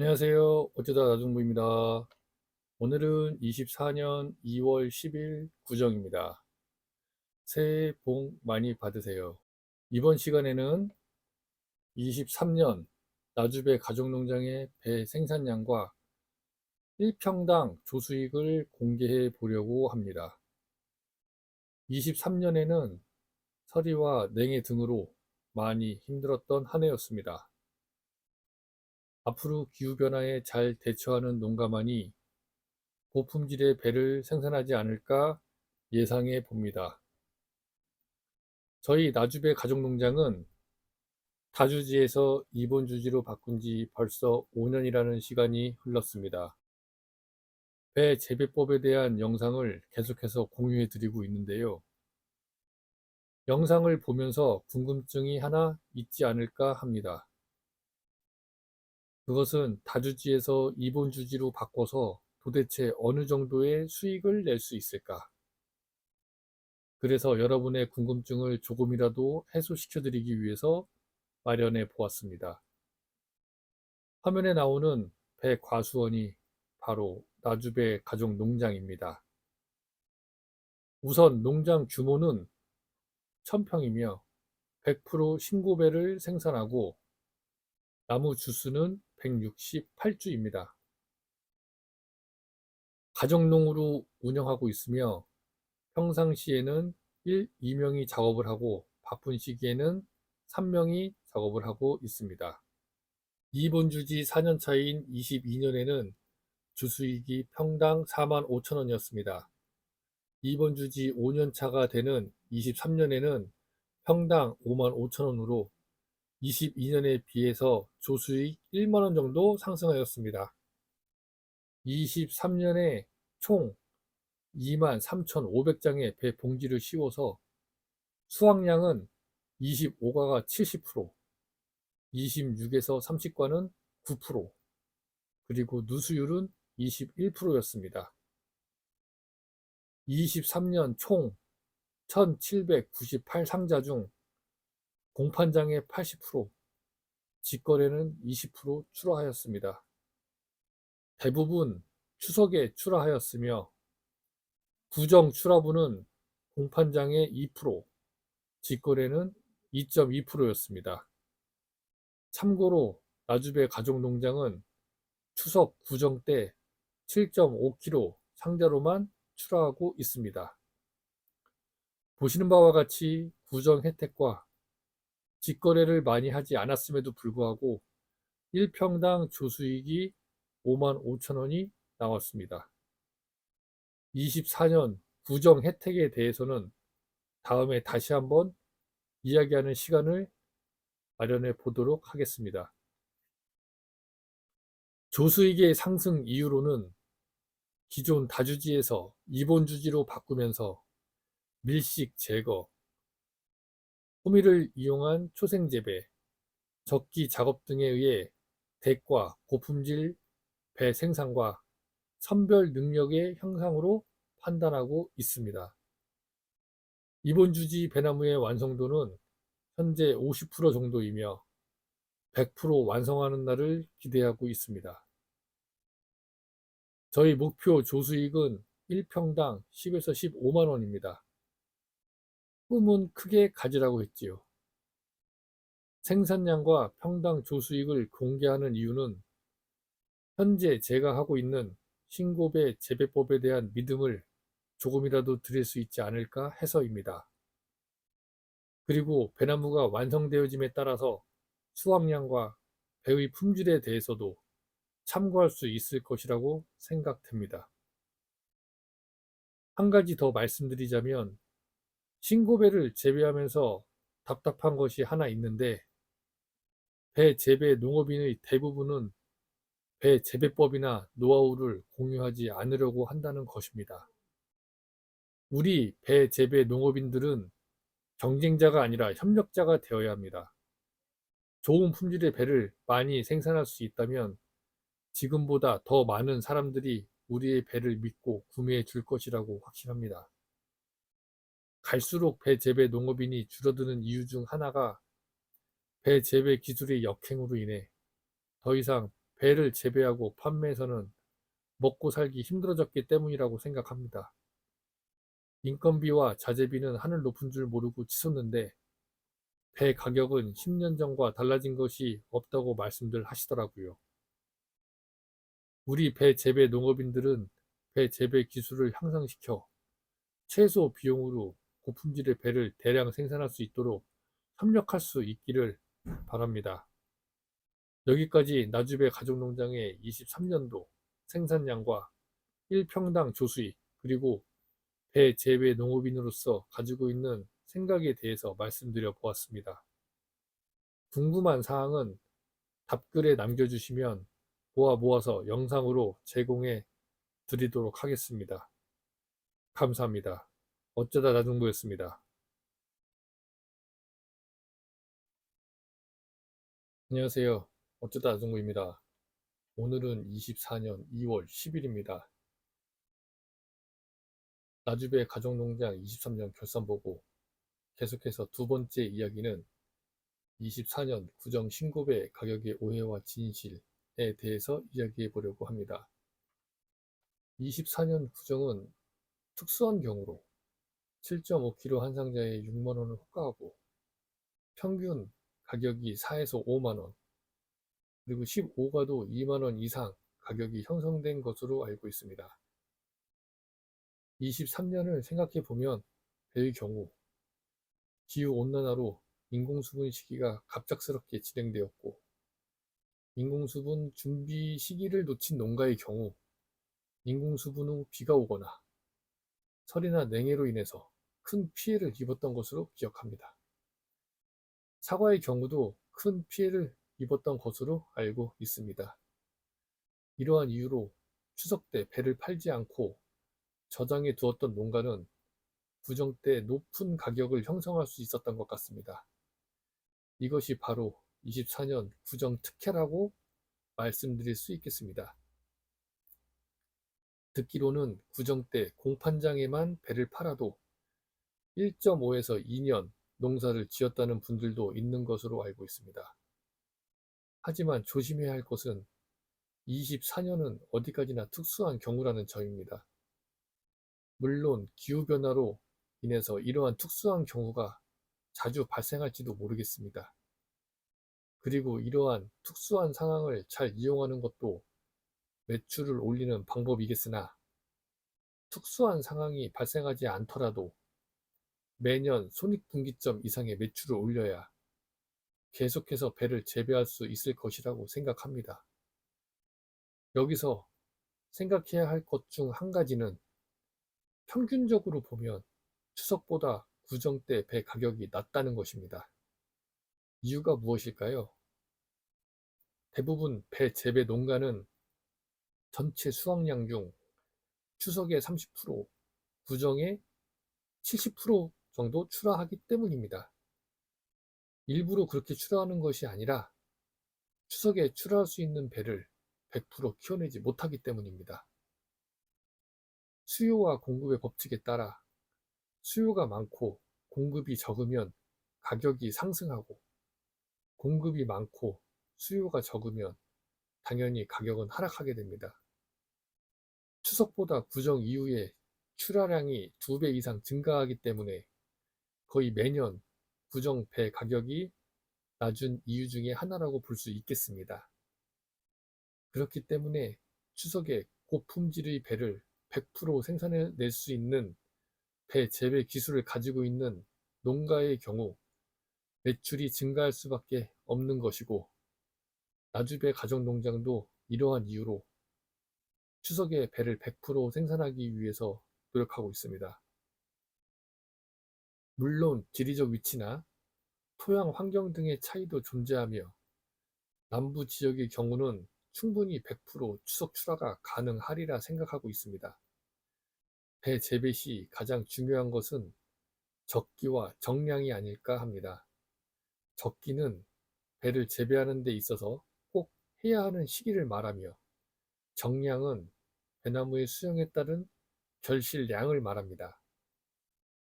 안녕하세요. 어쩌다 나중부입니다. 오늘은 24년 2월 10일 구정입니다. 새해 복 많이 받으세요. 이번 시간에는 23년 나주배 가족농장의 배 생산량과 1평당 조수익을 공개해 보려고 합니다. 23년에는 서리와 냉해 등으로 많이 힘들었던 한 해였습니다. 앞으로 기후변화에 잘 대처하는 농가만이 고품질의 배를 생산하지 않을까 예상해 봅니다. 저희 나주배 가족농장은 다주지에서 이본주지로 바꾼 지 벌써 5년이라는 시간이 흘렀습니다. 배 재배법에 대한 영상을 계속해서 공유해 드리고 있는데요. 영상을 보면서 궁금증이 하나 있지 않을까 합니다. 그것은 다주지에서 이본주지로 바꿔서 도대체 어느 정도의 수익을 낼 수 있을까? 그래서 여러분의 궁금증을 조금이라도 해소시켜 드리기 위해서 마련해 보았습니다. 화면에 나오는 배 과수원이 바로 나주배 가족 농장입니다. 우선 농장 규모는 1000평이며 100% 신고배를 생산하고 나무 주수는 168주입니다. 가정농으로 운영하고 있으며 평상시에는 1, 2명이 작업을 하고 바쁜 시기에는 3명이 작업을 하고 있습니다. 이번 주지 4년 차인 22년에는 주수익이 평당 45,000원이었습니다. 이번 주지 5년 차가 되는 23년에는 평당 55,000원으로 22년에 비해서 조수익 1만원 정도 상승하였습니다. 23년에 총 23,500장의 배 봉지를 씌워서 수확량은 25가가 70%, 26에서 30과는 9%, 그리고 누수율은 21%였습니다. 23년 총 1798상자 중 공판장의 80%, 직거래는 20% 출하하였습니다. 대부분 추석에 출하하였으며 구정 출하분은 공판장의 2%, 직거래는 2.2%였습니다. 참고로 나주배 가족농장은 추석 구정 때 7.5kg 상자로만 출하하고 있습니다. 보시는 바와 같이 구정 혜택과 직거래를 많이 하지 않았음에도 불구하고 1평당 조수익이 55,000원이 나왔습니다. 24년 구정 혜택에 대해서는 다음에 다시 한번 이야기하는 시간을 마련해 보도록 하겠습니다. 조수익의 상승 이유로는 기존 다주지에서 이본주지로 바꾸면서 밀식 제거, 호미를 이용한 초생재배, 적기 작업 등에 의해 대과 고품질 배 생산과 선별 능력의 향상으로 판단하고 있습니다. 이본주지 배나무의 완성도는 현재 50% 정도이며 100% 완성하는 날을 기대하고 있습니다. 저희 목표 조수익은 1평당 10에서 15만 원입니다. 꿈은 크게 가지라고 했지요. 생산량과 평당 조수익을 공개하는 이유는 현재 제가 하고 있는 신고배 재배법에 대한 믿음을 조금이라도 드릴 수 있지 않을까 해서입니다. 그리고 배나무가 완성되어짐에 따라서 수확량과 배의 품질에 대해서도 참고할 수 있을 것이라고 생각됩니다. 한 가지 더 말씀드리자면 신고배를 재배하면서 답답한 것이 하나 있는데 배 재배 농업인의 대부분은 배 재배법이나 노하우를 공유하지 않으려고 한다는 것입니다. 우리 배 재배 농업인들은 경쟁자가 아니라 협력자가 되어야 합니다. 좋은 품질의 배를 많이 생산할 수 있다면 지금보다 더 많은 사람들이 우리의 배를 믿고 구매해 줄 것이라고 확신합니다. 갈수록 배 재배 농업인이 줄어드는 이유 중 하나가 배 재배 기술의 역행으로 인해 더 이상 배를 재배하고 판매해서는 먹고 살기 힘들어졌기 때문이라고 생각합니다. 인건비와 자재비는 하늘 높은 줄 모르고 치솟는데 배 가격은 10년 전과 달라진 것이 없다고 말씀들 하시더라고요. 우리 배 재배 농업인들은 배 재배 기술을 향상시켜 최소 비용으로 고품질의 배를 대량 생산할 수 있도록 협력할 수 있기를 바랍니다. 여기까지 나주배 가족농장의 23년도 생산량과 1평당 조수익, 그리고 배 재배 농업인으로서 가지고 있는 생각에 대해서 말씀드려 보았습니다. 궁금한 사항은 답글에 남겨주시면 모아서 영상으로 제공해 드리도록 하겠습니다. 감사합니다. 어쩌다 나중구였습니다. 안녕하세요. 어쩌다 나중구입니다. 오늘은 24년 2월 10일입니다. 나주배 가족농장 23년 결산보고, 계속해서 두 번째 이야기는 24년 구정 신고배 가격의 오해와 진실에 대해서 이야기해 보려고 합니다. 24년 구정은 특수한 경우로 7.5kg 한 상자에 6만원을 호가하고 평균 가격이 4에서 5만원, 그리고 15가도 2만원 이상 가격이 형성된 것으로 알고 있습니다. 23년을 생각해 보면 배의 경우 기후온난화로 인공수분 시기가 갑작스럽게 진행되었고, 인공수분 준비 시기를 놓친 농가의 경우 인공수분 후 비가 오거나 설이나 냉해로 인해서 큰 피해를 입었던 것으로 기억합니다. 사과의 경우도 큰 피해를 입었던 것으로 알고 있습니다. 이러한 이유로 추석 때 배를 팔지 않고 저장해 두었던 농가는 구정 때 높은 가격을 형성할 수 있었던 것 같습니다. 이것이 바로 24년 구정 특혜라고 말씀드릴 수 있겠습니다. 듣기로는 구정 때 공판장에만 배를 팔아도 1.5에서 2년 농사를 지었다는 분들도 있는 것으로 알고 있습니다. 하지만 조심해야 할 것은 24년은 어디까지나 특수한 경우라는 점입니다. 물론 기후변화로 인해서 이러한 특수한 경우가 자주 발생할지도 모르겠습니다. 그리고 이러한 특수한 상황을 잘 이용하는 것도 매출을 올리는 방법이겠으나, 특수한 상황이 발생하지 않더라도 매년 손익분기점 이상의 매출을 올려야 계속해서 배를 재배할 수 있을 것이라고 생각합니다. 여기서 생각해야 할 것 중 한 가지는 평균적으로 보면 추석보다 구정 때 배 가격이 낮다는 것입니다. 이유가 무엇일까요? 대부분 배 재배 농가는 전체 수확량 중 추석에 30%, 구정에 70% 정도 출하하기 때문입니다. 일부러 그렇게 출하하는 것이 아니라 추석에 출하할 수 있는 배를 100% 키워내지 못하기 때문입니다. 수요와 공급의 법칙에 따라 수요가 많고 공급이 적으면 가격이 상승하고, 공급이 많고 수요가 적으면 당연히 가격은 하락하게 됩니다. 추석보다 구정 이후에 출하량이 2배 이상 증가하기 때문에 거의 매년 구정 배 가격이 낮은 이유 중에 하나라고 볼 수 있겠습니다. 그렇기 때문에 추석에 고품질의 배를 100% 생산해낼 수 있는 배 재배 기술을 가지고 있는 농가의 경우 매출이 증가할 수밖에 없는 것이고, 나주배 가정농장도 이러한 이유로 추석에 배를 100% 생산하기 위해서 노력하고 있습니다. 물론 지리적 위치나 토양 환경 등의 차이도 존재하며 남부 지역의 경우는 충분히 100% 추석 출하가 가능하리라 생각하고 있습니다. 배 재배 시 가장 중요한 것은 적기와 정량이 아닐까 합니다. 적기는 배를 재배하는 데 있어서 꼭 해야 하는 시기를 말하며, 정량은 배나무의 수령에 따른 결실량을 말합니다.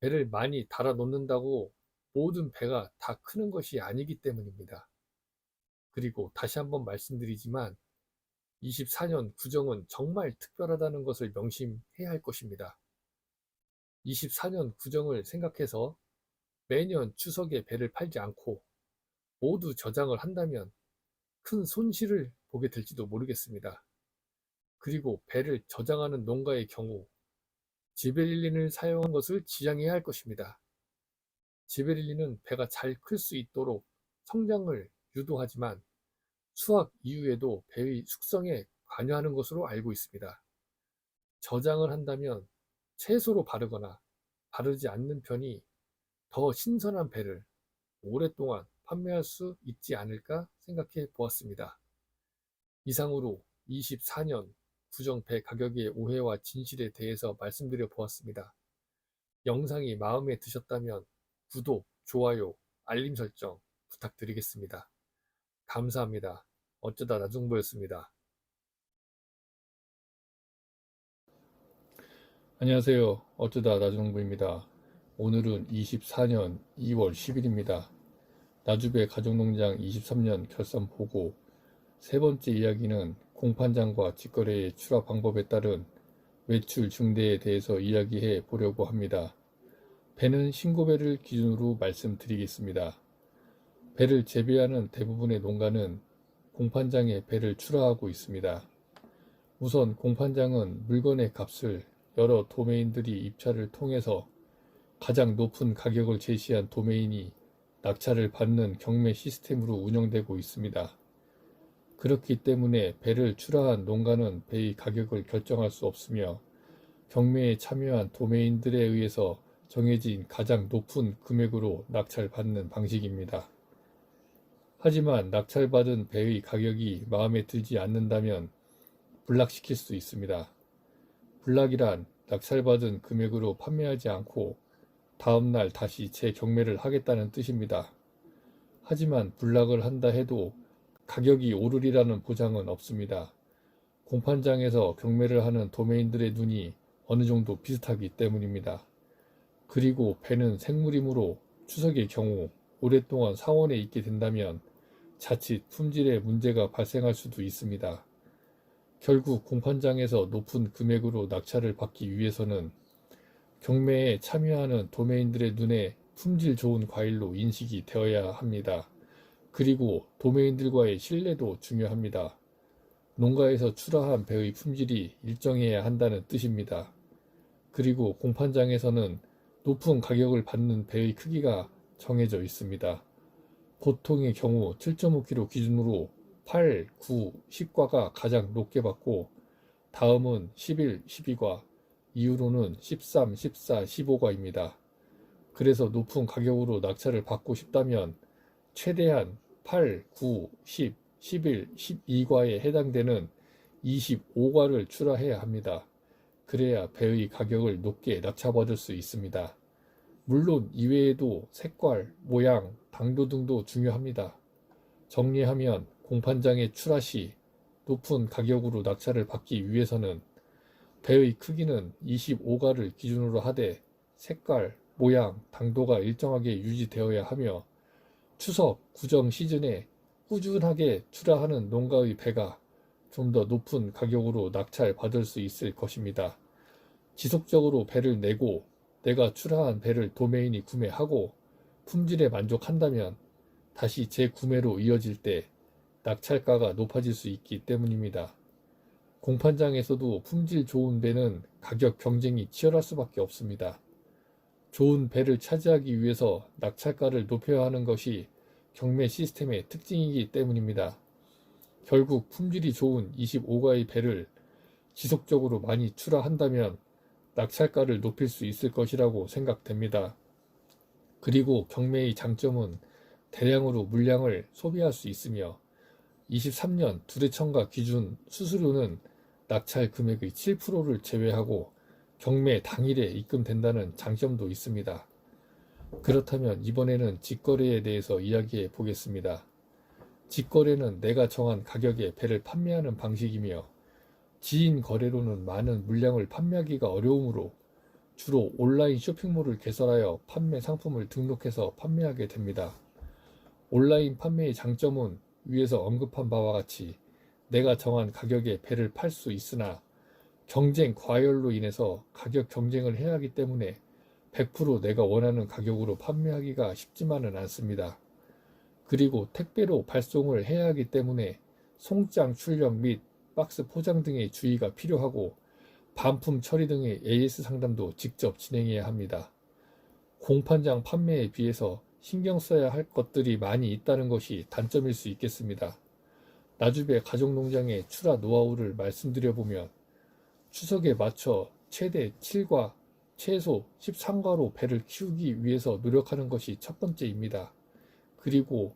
배를 많이 달아 놓는다고 모든 배가 다 크는 것이 아니기 때문입니다. 그리고 다시 한번 말씀드리지만 24년 구정은 정말 특별하다는 것을 명심해야 할 것입니다. 24년 구정을 생각해서 매년 추석에 배를 팔지 않고 모두 저장을 한다면 큰 손실을 보게 될지도 모르겠습니다. 그리고 배를 저장하는 농가의 경우 지베릴린을 사용한 것을 지양해야 할 것입니다. 지베릴린은 배가 잘 클 수 있도록 성장을 유도하지만 수확 이후에도 배의 숙성에 관여하는 것으로 알고 있습니다. 저장을 한다면 채소로 바르거나 바르지 않는 편이 더 신선한 배를 오랫동안 판매할 수 있지 않을까 생각해 보았습니다. 이상으로 24년 구정 배 가격의 오해와 진실에 대해서 말씀드려 보았습니다. 영상이 마음에 드셨다면 구독, 좋아요, 알림 설정 부탁드리겠습니다. 감사합니다. 어쩌다 나중보였습니다. 안녕하세요. 어쩌다 나중보입니다. 오늘은 24년 2월 10일입니다. 나주배 가족농장 23년 결산 보고 세 번째 이야기는 공판장과 직거래의 출하 방법에 따른 외출 증대에 대해서 이야기해 보려고 합니다. 배는 신고배를 기준으로 말씀드리겠습니다. 배를 재배하는 대부분의 농가는 공판장에 배를 출하하고 있습니다. 우선 공판장은 물건의 값을 여러 도메인들이 입찰을 통해서 가장 높은 가격을 제시한 도메인이 낙찰을 받는 경매 시스템으로 운영되고 있습니다. 그렇기 때문에 배를 출하한 농가는 배의 가격을 결정할 수 없으며 경매에 참여한 도메인들에 의해서 정해진 가장 높은 금액으로 낙찰받는 방식입니다. 하지만 낙찰받은 배의 가격이 마음에 들지 않는다면 불락시킬 수 있습니다. 불락이란 낙찰받은 금액으로 판매하지 않고 다음날 다시 재경매를 하겠다는 뜻입니다. 하지만 불락을 한다 해도 가격이 오르리라는 보장은 없습니다. 공판장에서 경매를 하는 도메인들의 눈이 어느 정도 비슷하기 때문입니다. 그리고 배는 생물이므로 추석의 경우 오랫동안 상온에 있게 된다면 자칫 품질에 문제가 발생할 수도 있습니다. 결국 공판장에서 높은 금액으로 낙찰을 받기 위해서는 경매에 참여하는 도메인들의 눈에 품질 좋은 과일로 인식이 되어야 합니다. 그리고 도메인들과의 신뢰도 중요합니다. 농가에서 출하한 배의 품질이 일정해야 한다는 뜻입니다. 그리고 공판장에서는 높은 가격을 받는 배의 크기가 정해져 있습니다. 보통의 경우 7.5kg 기준으로 8, 9, 10과가 가장 높게 받고 다음은 11, 12과 이후로는 13, 14, 15과입니다. 그래서 높은 가격으로 낙찰을 받고 싶다면 최대한 8, 9, 10, 11, 12과에 해당되는 25과를 출하해야 합니다. 그래야 배의 가격을 높게 낙찰받을 수 있습니다. 물론 이외에도 색깔, 모양, 당도 등도 중요합니다. 정리하면 공판장의 출하 시 높은 가격으로 낙찰을 받기 위해서는 배의 크기는 25가를 기준으로 하되 색깔, 모양, 당도가 일정하게 유지되어야 하며 추석, 구정 시즌에 꾸준하게 출하하는 농가의 배가 좀 더 높은 가격으로 낙찰 받을 수 있을 것입니다. 지속적으로 배를 내고 내가 출하한 배를 도메인이 구매하고 품질에 만족한다면 다시 재구매로 이어질 때 낙찰가가 높아질 수 있기 때문입니다. 공판장에서도 품질 좋은 배는 가격 경쟁이 치열할 수밖에 없습니다. 좋은 배를 차지하기 위해서 낙찰가를 높여야 하는 것이 경매 시스템의 특징이기 때문입니다. 결국 품질이 좋은 25가의 배를 지속적으로 많이 출하한다면 낙찰가를 높일 수 있을 것이라고 생각됩니다. 그리고 경매의 장점은 대량으로 물량을 소비할 수 있으며 23년 두대청가 기준 수수료는 낙찰 금액의 7%를 제외하고 경매 당일에 입금된다는 장점도 있습니다. 그렇다면 이번에는 직거래에 대해서 이야기해 보겠습니다. 직거래는 내가 정한 가격에 배를 판매하는 방식이며 지인 거래로는 많은 물량을 판매하기가 어려우므로 주로 온라인 쇼핑몰을 개설하여 판매 상품을 등록해서 판매하게 됩니다. 온라인 판매의 장점은 위에서 언급한 바와 같이 내가 정한 가격에 배를 팔 수 있으나 경쟁 과열로 인해서 가격 경쟁을 해야 하기 때문에 100% 내가 원하는 가격으로 판매하기가 쉽지만은 않습니다. 그리고 택배로 발송을 해야 하기 때문에 송장 출력 및 박스 포장 등의 주의가 필요하고 반품 처리 등의 AS 상담도 직접 진행해야 합니다. 공판장 판매에 비해서 신경 써야 할 것들이 많이 있다는 것이 단점일 수 있겠습니다. 나주배 가족농장의 출하 노하우를 말씀드려보면 추석에 맞춰 최대 7과 최소 13과로 배를 키우기 위해서 노력하는 것이 첫 번째입니다. 그리고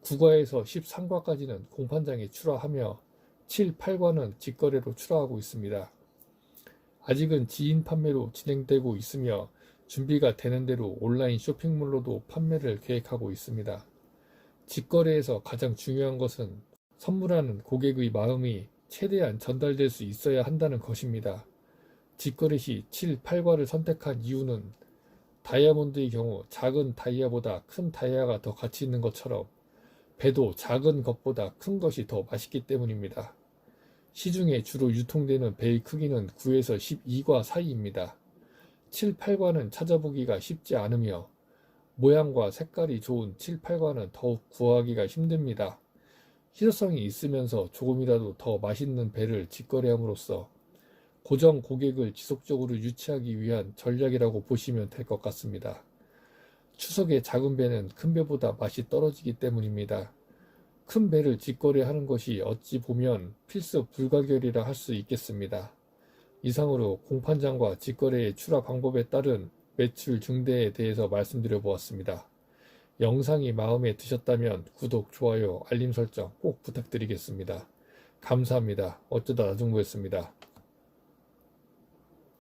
9과에서 13과까지는 공판장에 출하하며 7, 8과는 직거래로 출하하고 있습니다. 아직은 지인 판매로 진행되고 있으며 준비가 되는 대로 온라인 쇼핑몰로도 판매를 계획하고 있습니다. 직거래에서 가장 중요한 것은 선물하는 고객의 마음이 최대한 전달될 수 있어야 한다는 것입니다. 직거래 시 7, 8과를 선택한 이유는 다이아몬드의 경우 작은 다이아보다 큰 다이아가 더 가치 있는 것처럼 배도 작은 것보다 큰 것이 더 맛있기 때문입니다. 시중에 주로 유통되는 배의 크기는 9에서 12과 사이입니다. 7, 8과는 찾아보기가 쉽지 않으며 모양과 색깔이 좋은 7, 8과는 더욱 구하기가 힘듭니다. 희소성이 있으면서 조금이라도 더 맛있는 배를 직거래함으로써 고정 고객을 지속적으로 유치하기 위한 전략이라고 보시면 될 것 같습니다. 추석에 작은 배는 큰 배보다 맛이 떨어지기 때문입니다. 큰 배를 직거래하는 것이 어찌 보면 필수 불가결이라 할 수 있겠습니다. 이상으로 공판장과 직거래의 출하 방법에 따른 매출 증대에 대해서 말씀드려 보았습니다. 영상이 마음에 드셨다면 구독, 좋아요, 알림 설정 꼭 부탁드리겠습니다. 감사합니다. 어쩌다 나중보였습니다.